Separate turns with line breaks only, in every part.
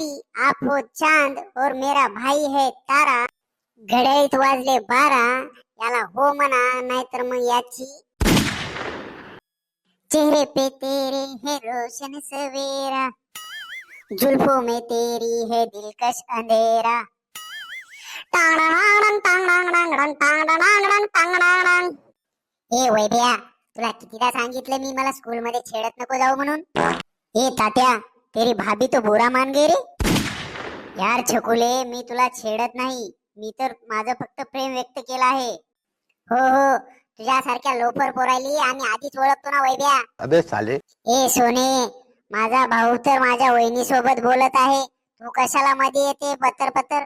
भाभी आप हो चांद और मेरा भाई है तारा. घड्याळीत वाजले 12. याला हो म्हणा नाहीतर मग याची. चेहरे पे तेरे है रोशन सवेरा, जुल्फों में तेरी है दिलकश अंधेरा. ए वैभ्या, तुला कितीदा सांगितलं मी मला स्कूल मध्ये छेडत नको जाऊ म्हणून. ए तात्या, तेरी भाभी तो बुरा मान गई रे. यार छकुले, मी तुला छेडत नाही, मी तर माझं फक्त प्रेम व्यक्त केलं आहे. हो हो, तुझ्यासारख्या लोफर पोरायली आम्ही आधीच ओळखतो ना वैभ्या.
अबे साले.
ए सोने, माझा भाऊ तर माझ्या वहिनी सोबत बोलत आहे, तू कशाला मध्ये येते पतर पतर.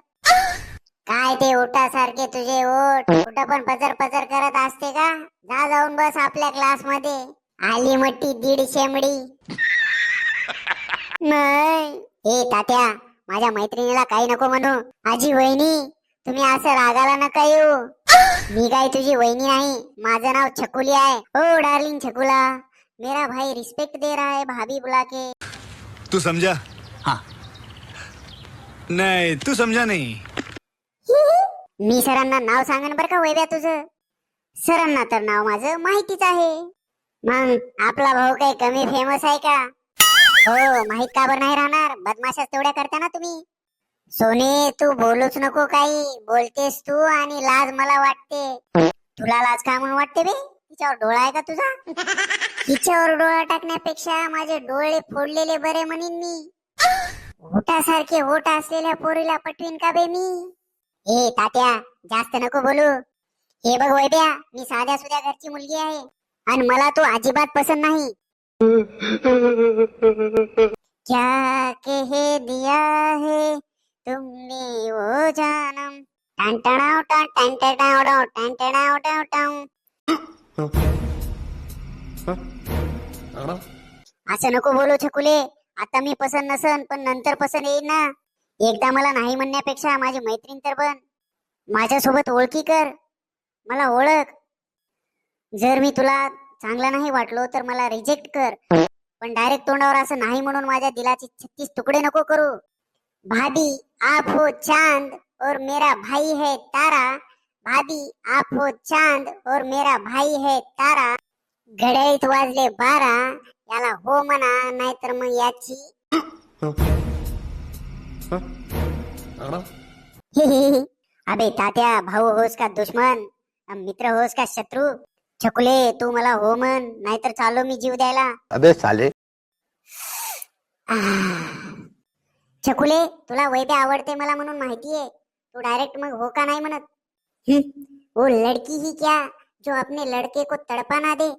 काय ते ओटासारखे तुझे ओठ कुठं पण पचर पचर करत असते का. जा जाऊन बस आपल्या क्लास मध्ये. आली मट्टी दीड शेमडी. नाही. ए तात्या, माझ्या मैत्रिणीला काही नको म्हणू. आजी वहिनी, तुम्ही असं रागाला नका येऊ. मी काय तुझी वहिनी नाही, माझं नाव छकुली आहे. ओ डार्लिंग छकुला, मेरा भाई रिस्पेक्ट दे रहा है भाभी बुला के.
तू समझा?
हाँ.
नहीं, तू समझा नहीं.
मी सरांना नाव सांगन बर का वैभ्या तुझं. सरांना तर नाव माझं माहितीच आहे. मग आपला भाऊ काही कमी फेमस आहे का. हो, माहित का बरं नाही राहणार, बदमाशाच तेवढ्या करता ना तुम्ही. सोने, तू बोलूच नको काही, बोलतेस तू आणि लाज मला वाटते. तुला लाज का म्हणून वाटते बे. तिच्यावर डोळा आहे का तुझा. तिच्यावर डोळा टाकण्यापेक्षा माझे डोळे फोडलेले बरे म्हणीन मी. होटासारखे होट असलेल्या पोरीला पटवीन का बे मी. ए तात्या, जास्त नको बोलू. हे बघ वैभ्या, मी साध्या सुध्या घरची मुलगी आहे आणि मला तू अजिबात पसंत नाही. क्या कह दिया है तुमने वो जानम. टंटणाव टंटणाव टंटणाव टंटणाव. असं नको बोलू छकुले. आता मी पसंत नसन पण नंतर पसंत येईल ना. एकदा मला नाही म्हणण्यापेक्षा माझी मैत्रीण तर बन. माझ्यासोबत ओळखी कर, मला ओळख. जर मी तुला चांगला नाही वाटलो तर मला रिजेक्ट कर, पण डायरेक्ट तोंडावर असं नाही म्हणून माझ्या दिलाचे 36 तुकडे नको करू. भाभी आप हो चांद और मेरा भाई है तारा. भाभी आप हो चांद और मेरा भाई है तारा. घड्याळीत वाजले 12. याला हो म्हणा नाहीतर मग याची. अबे तात्या, भाऊ होस का दुश्मन, मित्र होस का शत्रू. छकुले, तू मला हो म्हण, नाहीतर चालो मी जीव द्यायला.
अबे साले.
छकुले, तुला वैभ्या आवडते मला म्हणून माहितीये, तू डायरेक्ट मग हो का नाही म्हणत. वो लड़की ही क्या जो अपने लड़के को तड़पा ना दे.